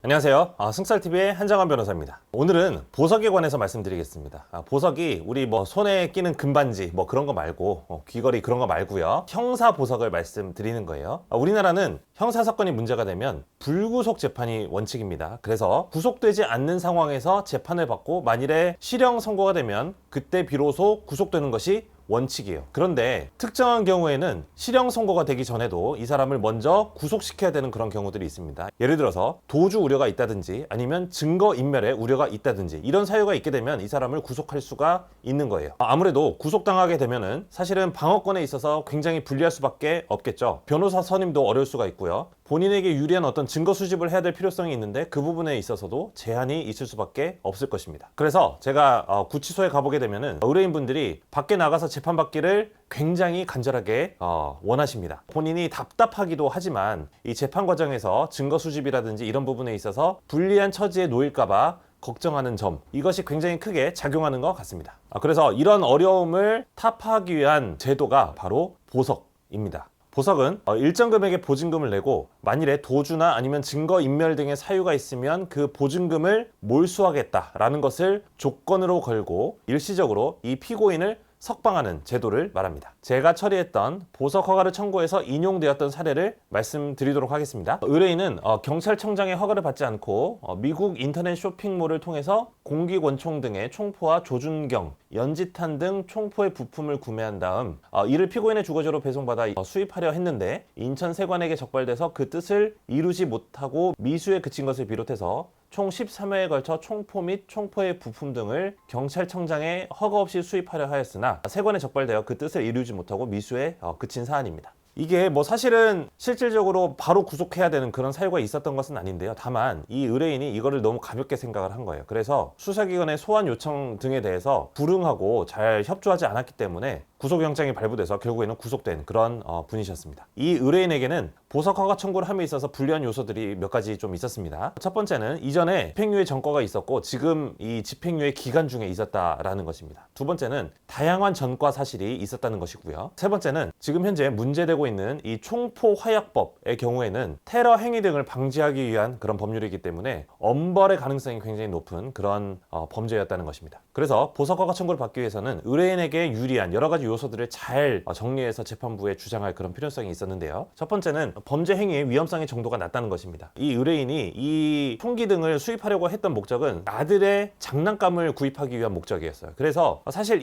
안녕하세요. 승쌀TV의 한정환 변호사입니다. 오늘은 보석에 관해서 말씀드리겠습니다. 보석이 우리 손에 끼는 금반지 그런 거 말고 귀걸이 그런 거 말고요. 형사 보석을 말씀드리는 거예요. 우리나라는 형사 사건이 문제가 되면 불구속 재판이 원칙입니다. 그래서 구속되지 않는 상황에서 재판을 받고 만일에 실형 선고가 되면 그때 비로소 구속되는 것이 원칙이에요. 그런데 특정한 경우에는 실형 선고가 되기 전에도 이 사람을 먼저 구속시켜야 되는 그런 경우들이 있습니다. 예를 들어서 도주 우려가 있다든지 아니면 증거인멸의 우려가 있다든지 이런 사유가 있게 되면 이 사람을 구속할 수가 있는 거예요. 아무래도 구속당하게 되면은 사실은 방어권에 있어서 굉장히 불리할 수밖에 없겠죠. 변호사 선임도 어려울 수가 있고요. 본인에게 유리한 어떤 증거 수집을 해야 될 필요성이 있는데 그 부분에 있어서도 제한이 있을 수밖에 없을 것입니다. 그래서 제가 구치소에 가보게 되면은 의뢰인분들이 밖에 나가서 재판받기를 굉장히 간절하게 원하십니다. 본인이 답답하기도 하지만 이 재판 과정에서 증거 수집이라든지 이런 부분에 있어서 불리한 처지에 놓일까봐 걱정하는 점, 이것이 굉장히 크게 작용하는 것 같습니다. 그래서 이런 어려움을 타파하기 위한 제도가 바로 보석입니다. 보석은 일정 금액의 보증금을 내고 만일에 도주나 아니면 증거인멸 등의 사유가 있으면 그 보증금을 몰수하겠다라는 것을 조건으로 걸고 일시적으로 이 피고인을 석방하는 제도를 말합니다. 제가 처리했던 보석 허가를 청구해서 인용되었던 사례를 말씀드리도록 하겠습니다. 의뢰인은 경찰청장의 허가를 받지 않고 미국 인터넷 쇼핑몰을 통해서 공기권총 등의 총포와 조준경, 연지탄 등 총포의 부품을 구매한 다음 이를 피고인의 주거지로 배송받아 수입하려 했는데 인천 세관에게 적발돼서 그 뜻을 이루지 못하고 미수에 그친 것을 비롯해서 총 13회에 걸쳐 총포 및 총포의 부품 등을 경찰청장에 허가 없이 수입하려 하였으나 세관에 적발되어 그 뜻을 이루지 못하고 미수에 그친 사안입니다. 이게 사실은 실질적으로 바로 구속해야 되는 그런 사유가 있었던 것은 아닌데요. 다만 이 의뢰인이 이거를 너무 가볍게 생각을 한 거예요. 그래서 수사기관의 소환 요청 등에 대해서 불응하고 잘 협조하지 않았기 때문에 구속영장이 발부돼서 결국에는 구속된 그런 분이셨습니다. 이 의뢰인에게는 보석 허가 청구를 함에 있어서 불리한 요소들이 몇 가지 좀 있었습니다. 첫 번째는 이전에 집행유예 전과가 있었고 지금 이 집행유예 기간 중에 있었다라는 것입니다. 두 번째는 다양한 전과 사실이 있었다는 것이고요. 세 번째는 지금 현재 문제되고 있는 이 총포 화약법의 경우에는 테러 행위 등을 방지하기 위한 그런 법률이기 때문에 엄벌의 가능성이 굉장히 높은 그런 범죄였다는 것입니다. 그래서 보석 허가 청구를 받기 위해서는 의뢰인에게 유리한 여러 가지 요소들을 잘 정리해서 재판부에 주장할 그런 필요성이 있었는데요. 첫 번째는 범죄 행위의 위험성의 정도가 낮다는 것입니다. 이 의뢰인이 이 총기 등을 수입하려고 했던 목적은 아들의 장난감을 구입하기 위한 목적이었어요. 그래서 사실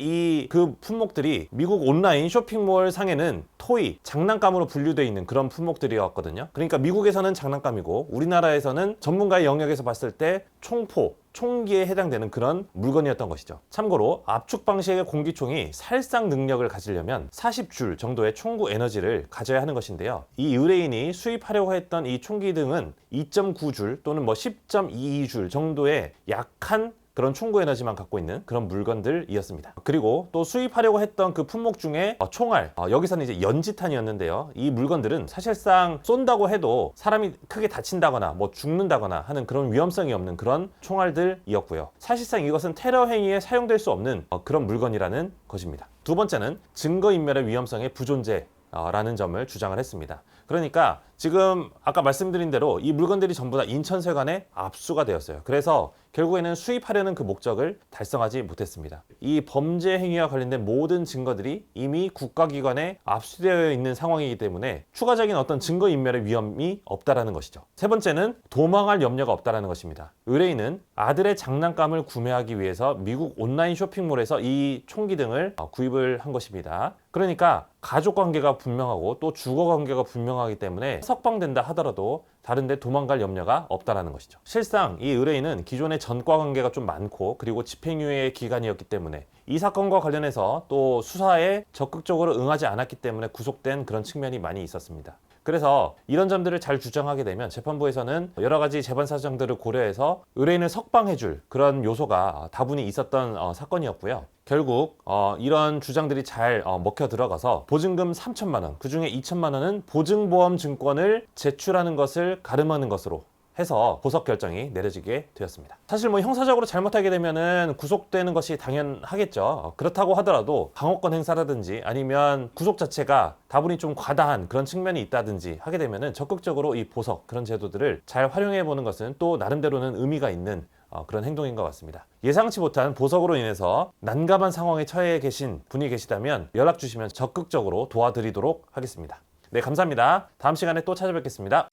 그 품목들이 미국 온라인 쇼핑몰 상에는 토이, 장난감으로 분류되어 있는 그런 품목들이었거든요. 그러니까 미국에서는 장난감이고 우리나라에서는 전문가의 영역에서 봤을 때 총기에 해당되는 그런 물건이었던 것이죠. 참고로 압축 방식의 공기총이 살상 능력을 가지려면 40줄 정도의 총구 에너지를 가져야 하는 것인데요. 이 의뢰인이 수입하려고 했던 이 총기 등은 2.9줄 또는 10.22줄 정도의 약한 그런 총구 에너지만 갖고 있는 그런 물건들이었습니다. 그리고 또 수입하려고 했던 그 품목 중에 총알, 여기서는 이제 연지탄이었는데요. 이 물건들은 사실상 쏜다고 해도 사람이 크게 다친다거나 죽는다거나 하는 그런 위험성이 없는 그런 총알들이었고요. 사실상 이것은 테러 행위에 사용될 수 없는 그런 물건이라는 것입니다. 두 번째는 증거인멸의 위험성의 부존재라는 점을 주장을 했습니다. 그러니까 지금 아까 말씀드린 대로 이 물건들이 전부 다 인천세관에 압수가 되었어요. 그래서 결국에는 수입하려는 그 목적을 달성하지 못했습니다. 이 범죄 행위와 관련된 모든 증거들이 이미 국가기관에 압수되어 있는 상황이기 때문에 추가적인 어떤 증거인멸의 위험이 없다라는 것이죠. 세 번째는 도망할 염려가 없다라는 것입니다. 의뢰인은 아들의 장난감을 구매하기 위해서 미국 온라인 쇼핑몰에서 이 총기 등을 구입을 한 것입니다. 그러니까 가족관계가 분명하고 또 주거관계가 분명하기 때문에 석방된다 하더라도 다른데 도망갈 염려가 없다라는 것이죠. 실상 이 의뢰인은 기존의 전과 관계가 좀 많고 그리고 집행유예 기간이었기 때문에 이 사건과 관련해서 또 수사에 적극적으로 응하지 않았기 때문에 구속된 그런 측면이 많이 있었습니다. 그래서 이런 점들을 잘 주장하게 되면 재판부에서는 여러 가지 재반 사정들을 고려해서 의뢰인을 석방해줄 그런 요소가 다분히 있었던 사건이었고요. 결국 이런 주장들이 잘 먹혀 들어가서 보증금 3천만 원, 그중에 2천만 원은 보증보험 증권을 제출하는 것을 가름하는 것으로 해서 보석 결정이 내려지게 되었습니다. 사실 뭐 형사적으로 잘못하게 되면은 구속되는 것이 당연하겠죠. 그렇다고 하더라도 방어권 행사라든지 아니면 구속 자체가 다분히 좀 과다한 그런 측면이 있다든지 하게 되면은 적극적으로 이 보석 그런 제도들을 잘 활용해 보는 것은 또 나름대로는 의미가 있는 그런 행동인 것 같습니다. 예상치 못한 보석으로 인해서 난감한 상황에 처해 계신 분이 계시다면 연락 주시면 적극적으로 도와드리도록 하겠습니다. 네, 감사합니다. 다음 시간에 또 찾아뵙겠습니다.